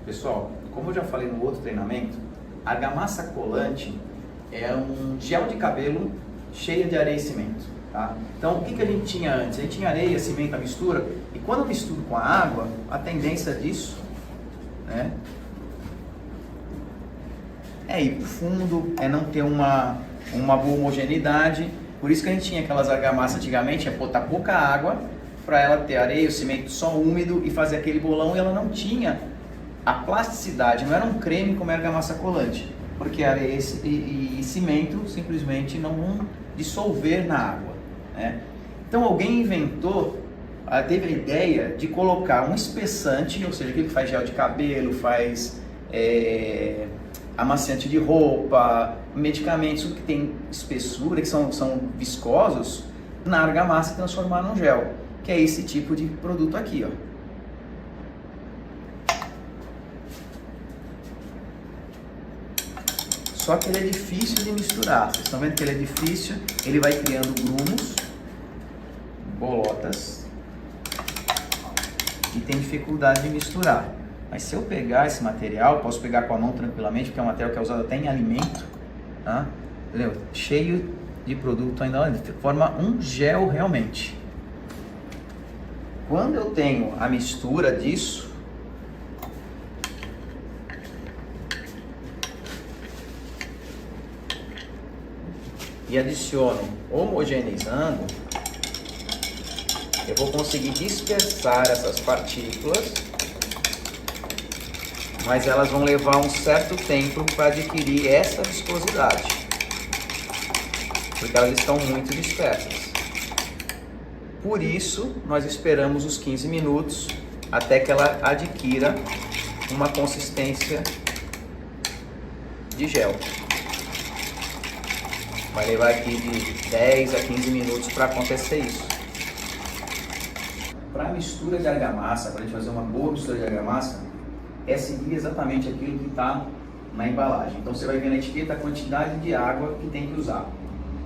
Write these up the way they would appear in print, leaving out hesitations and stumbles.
Pessoal, como eu já falei no outro treinamento, a argamassa colante é um gel de cabelo cheio de areia e cimento. Tá? Então, o que a gente tinha antes? A gente tinha areia, cimento, a mistura, e quando eu misturo com a água, a tendência disso, né, é ir para o fundo, é não ter uma boa homogeneidade. Por isso que a gente tinha aquelas argamassas antigamente, é botar pouca água para ela ter areia, o cimento só úmido e fazer aquele bolão, e ela não tinha a plasticidade, não era um creme como é a argamassa colante, porque areia e cimento simplesmente não vão dissolver na água, né? Então alguém inventou, teve a ideia de colocar um espessante, ou seja, aquele que faz gel de cabelo, faz amaciante de roupa, medicamentos que tem espessura, que são viscosos, na argamassa e transformar num gel, que é esse tipo de produto aqui, ó. Só que ele é difícil de misturar. Vocês estão vendo que ele é difícil? Ele vai criando grumos, bolotas, e tem dificuldade de misturar. Mas se eu pegar esse material, posso pegar com a mão tranquilamente, porque é um material que é usado até em alimento, tá? Entendeu? Cheio de produto ainda, forma um gel realmente. Quando eu tenho a mistura disso, e adiciono homogeneizando, eu vou conseguir dispersar essas partículas, mas elas vão levar um certo tempo para adquirir essa viscosidade, porque elas estão muito dispersas. Por isso, nós esperamos os 15 minutos até que ela adquira uma consistência de gel. Vai levar aqui de 10 a 15 minutos para acontecer isso. Para a mistura de argamassa, para a gente fazer uma boa mistura de argamassa, é seguir exatamente aquilo que está na embalagem. Então você vai ver na etiqueta a quantidade de água que tem que usar.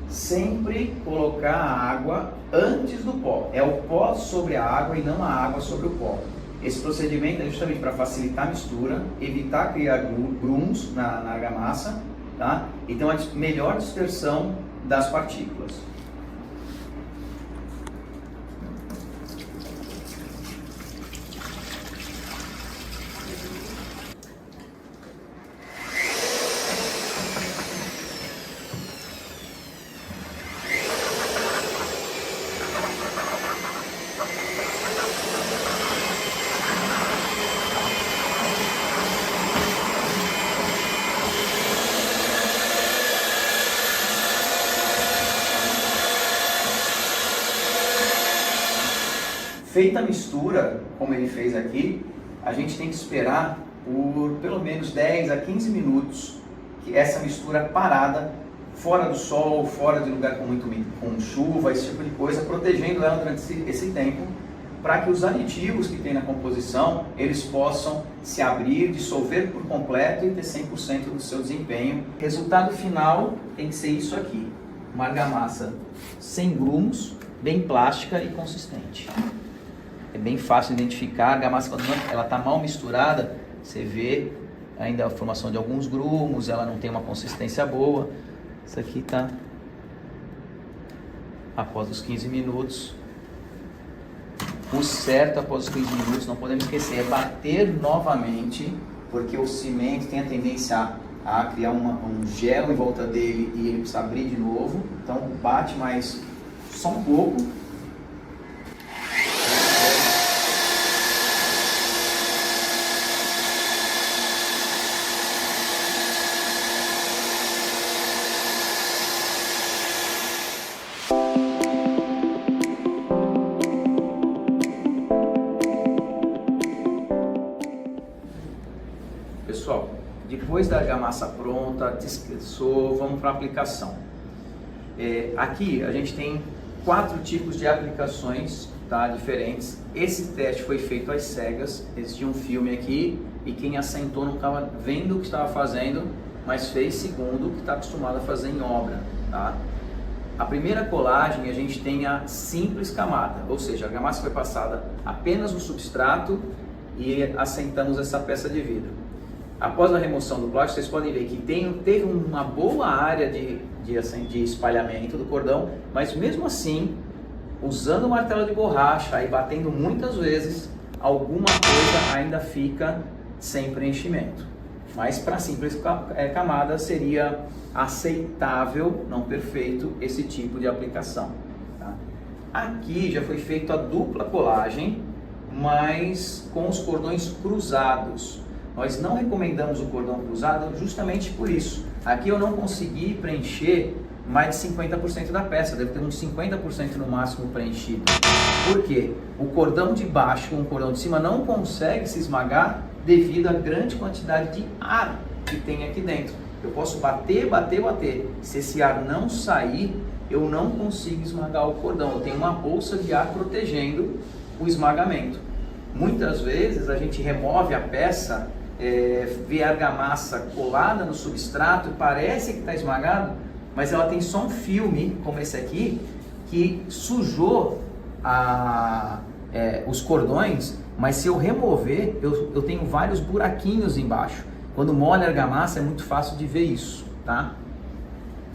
Sempre colocar a água antes do pó. É o pó sobre a água e não a água sobre o pó. Esse procedimento é justamente para facilitar a mistura, evitar criar grumos na argamassa, tá? E ter uma melhor dispersão das partículas. Feita a mistura, como ele fez aqui, a gente tem que esperar por pelo menos 10 a 15 minutos que essa mistura parada, fora do sol, fora de lugar com chuva, esse tipo de coisa, protegendo ela durante esse tempo, para que os aditivos que tem na composição, eles possam se abrir, dissolver por completo e ter 100% do seu desempenho. Resultado final tem que ser isso aqui, uma argamassa sem grumos, bem plástica e consistente. É bem fácil de identificar, a argamassa quando ela está mal misturada, você vê ainda a formação de alguns grumos, ela não tem uma consistência boa. Isso aqui está após os 15 minutos. O certo após os 15 minutos, não podemos esquecer, é bater novamente, porque o cimento tem a tendência a criar um gel em volta dele e ele precisa abrir de novo. Então bate mais só um pouco. Pessoal, depois da argamassa pronta, dispersou, vamos para a aplicação. Aqui a gente tem 4 tipos de aplicações, tá, diferentes. Esse teste foi feito às cegas, existia um filme aqui e quem assentou não estava vendo o que estava fazendo, mas fez segundo o que está acostumado a fazer em obra. Tá? A primeira colagem a gente tem a simples camada, ou seja, a argamassa foi passada apenas no substrato e assentamos essa peça de vidro. Após a remoção do plástico, vocês podem ver que teve uma boa área de espalhamento do cordão, mas mesmo assim, usando o martelo de borracha e batendo muitas vezes, alguma coisa ainda fica sem preenchimento. Mas para simples camada seria aceitável, não perfeito, esse tipo de aplicação. Tá? Aqui já foi feita a dupla colagem, mas com os cordões cruzados. Nós não recomendamos o cordão cruzado justamente por isso. Aqui eu não consegui preencher mais de 50% da peça, deve ter uns 50% no máximo preenchido. Por quê? O cordão de baixo com o cordão de cima não consegue se esmagar devido à grande quantidade de ar que tem aqui dentro. Eu posso bater. Se esse ar não sair, eu não consigo esmagar o cordão. Eu tenho uma bolsa de ar protegendo o esmagamento. Muitas vezes a gente remove a peça, vê a argamassa colada no substrato, parece que está esmagado, mas ela tem só um filme, como esse aqui, que sujou os cordões, mas se eu remover, eu tenho vários buraquinhos embaixo. Quando molha a argamassa é muito fácil de ver isso, tá?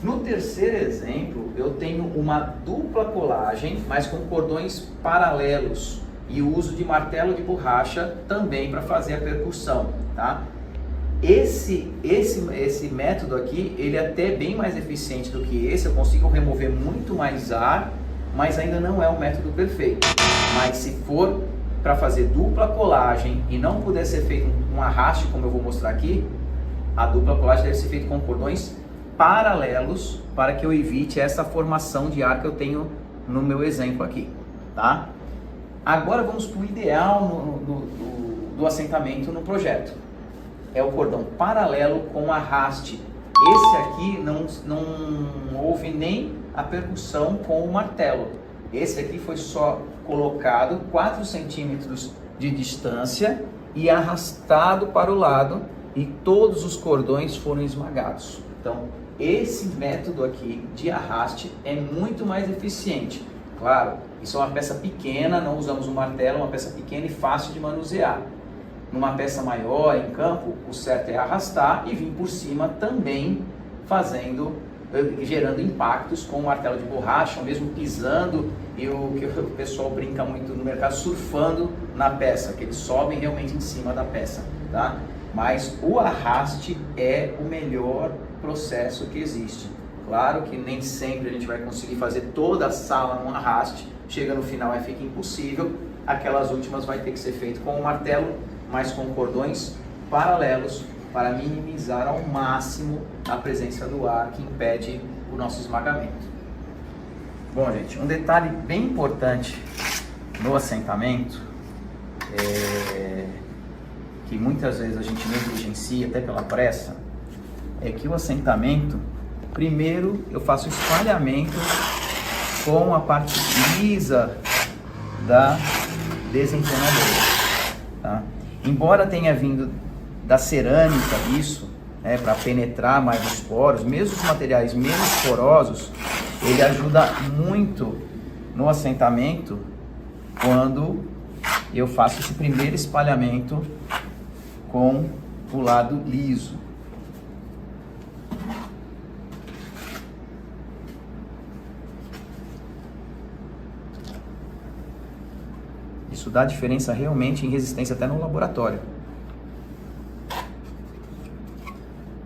No terceiro exemplo, eu tenho uma dupla colagem, mas com cordões paralelos e o uso de martelo de borracha também para fazer a percussão, tá? Esse método aqui, ele é até bem mais eficiente do que esse, eu consigo remover muito mais ar, mas ainda não é o método perfeito. Mas se for para fazer dupla colagem e não puder ser feito um arraste, como eu vou mostrar aqui, a dupla colagem deve ser feita com cordões paralelos para que eu evite essa formação de ar que eu tenho no meu exemplo aqui, tá? Agora vamos para o ideal do assentamento no projeto. É o cordão paralelo com arraste. Esse aqui não houve nem a percussão com o martelo. Esse aqui foi só colocado 4 centímetros de distância e arrastado para o lado e todos os cordões foram esmagados. Então, esse método aqui de arraste é muito mais eficiente. Claro, isso é uma peça pequena, não usamos um martelo, é uma peça pequena e fácil de manusear. Numa peça maior, em campo, o certo é arrastar e vir por cima também gerando impactos com o martelo de borracha, ou mesmo pisando, e o que o pessoal brinca muito no mercado, surfando na peça, que eles sobem realmente em cima da peça, tá? Mas o arraste é o melhor processo que existe. Claro que nem sempre a gente vai conseguir fazer toda a sala num arraste, chega no final e fica impossível, aquelas últimas vai ter que ser feito com o martelo, mas com cordões paralelos para minimizar ao máximo a presença do ar que impede o nosso esmagamento. Bom, gente, um detalhe bem importante no assentamento, que muitas vezes a gente negligencia até pela pressa, é que o assentamento, primeiro eu faço espalhamento com a parte lisa da desentornadora, tá? Embora tenha vindo da cerâmica isso, para penetrar mais os poros, mesmo os materiais menos porosos, ele ajuda muito no assentamento quando eu faço esse primeiro espalhamento com o lado liso. Isso dá diferença realmente em resistência até no laboratório.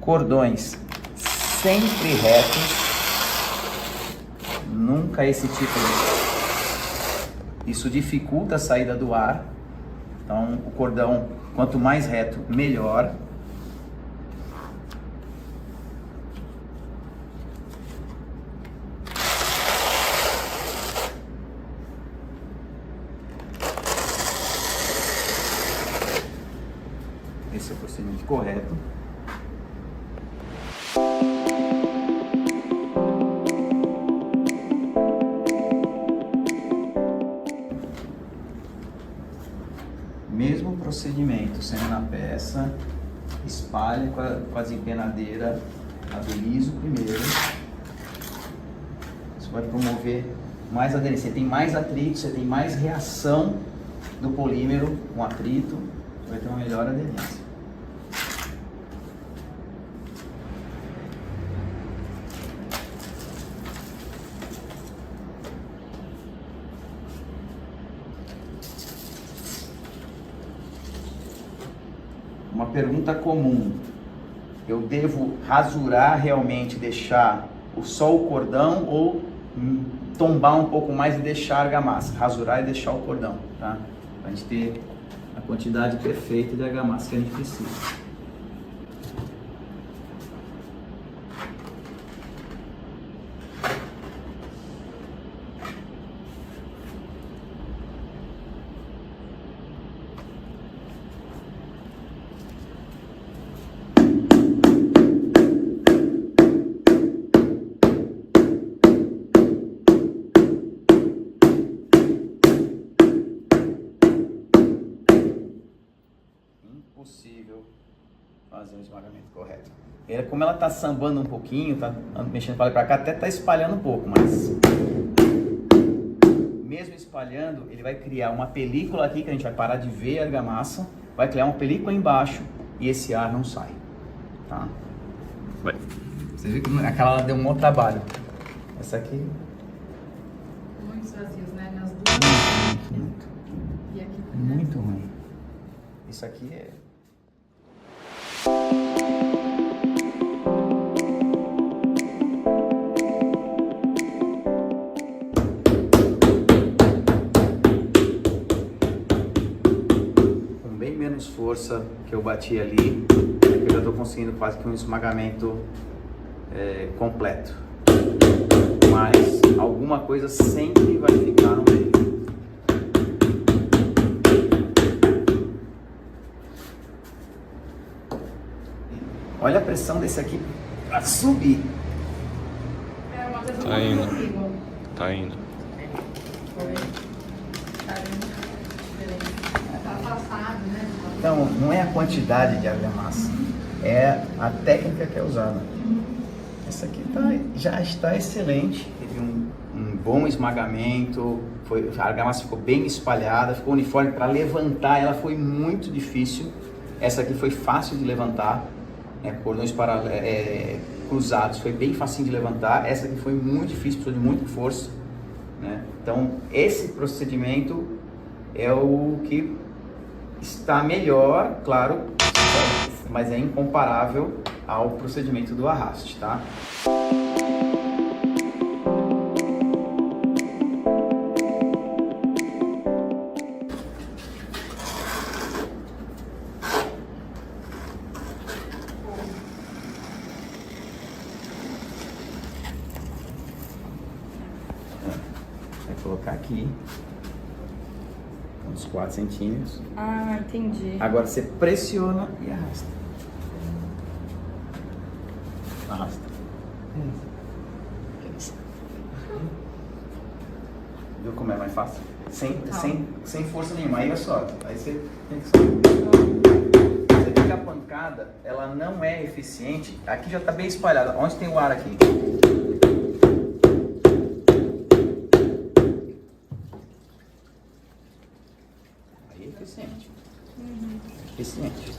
Cordões sempre retos, nunca esse tipo de... Isso dificulta a saída do ar, então o cordão, quanto mais reto, melhor. Esse é o procedimento correto. Mesmo procedimento, sendo na peça, espalhe com a desempenadeira, a do liso primeiro. Isso vai promover mais aderência. Você tem mais atrito, você tem mais reação do polímero com atrito. vai ter uma melhor aderência. Uma pergunta comum: eu devo rasurar realmente, deixar só o cordão ou tombar um pouco mais e deixar a argamassa? Rasurar e deixar o cordão, tá? Pra gente ter a quantidade perfeita de argamassa que a gente precisa. Impossível fazer o esmagamento correto. Como ela está sambando um pouquinho, tá mexendo para lá e para cá, até está espalhando um pouco, mas mesmo espalhando, ele vai criar uma película aqui que a gente vai parar de ver a argamassa, vai criar uma película embaixo e esse ar não sai, tá? Vai. Você viu que aquela deu um maior trabalho. Essa aqui... Muitos vazios, né? Nas duas. Muito. E aqui Muito ruim. Isso aqui é... com bem menos força que eu bati ali, eu já estou conseguindo quase que um esmagamento completo. Mas alguma coisa sempre vai ficar no meio. Olha a pressão desse aqui para subir. é uma coisa Tá indo. comigo. Tá indo. Foi. Caramba. Tá passado, né? Então, não é a quantidade de argamassa, é a técnica que é usada. Essa aqui já está excelente. Teve um bom esmagamento, a argamassa ficou bem espalhada, ficou uniforme. Para levantar ela foi muito difícil. Essa aqui foi fácil de levantar. Cordões cruzados, foi bem facinho de levantar. Essa aqui foi muito difícil, precisou de muita força, né? Então esse procedimento é o que está melhor, claro, mas é incomparável ao procedimento do arraste, tá? Vai colocar aqui uns 4 centímetros. Ah, entendi. Agora você pressiona e arrasta. Arrasta. Viu como é mais fácil? Sem força nenhuma. Aí é só. Aí você tem que só. Você vê que a pancada, ela não é eficiente. Aqui já está bem espalhada. Onde tem o ar aqui? Eficiente. Eficiente.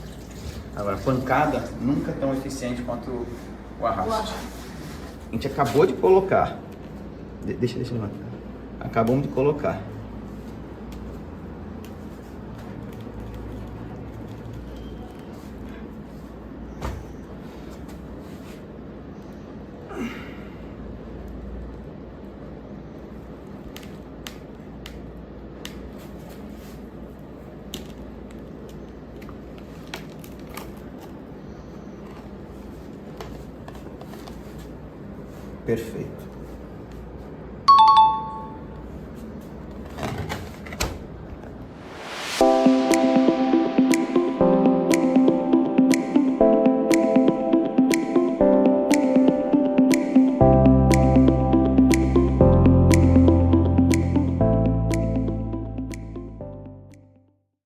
Agora, pancada nunca é tão eficiente quanto o arraste. A gente acabou de colocar. Deixa eu levantar. Acabamos de colocar. Perfeito.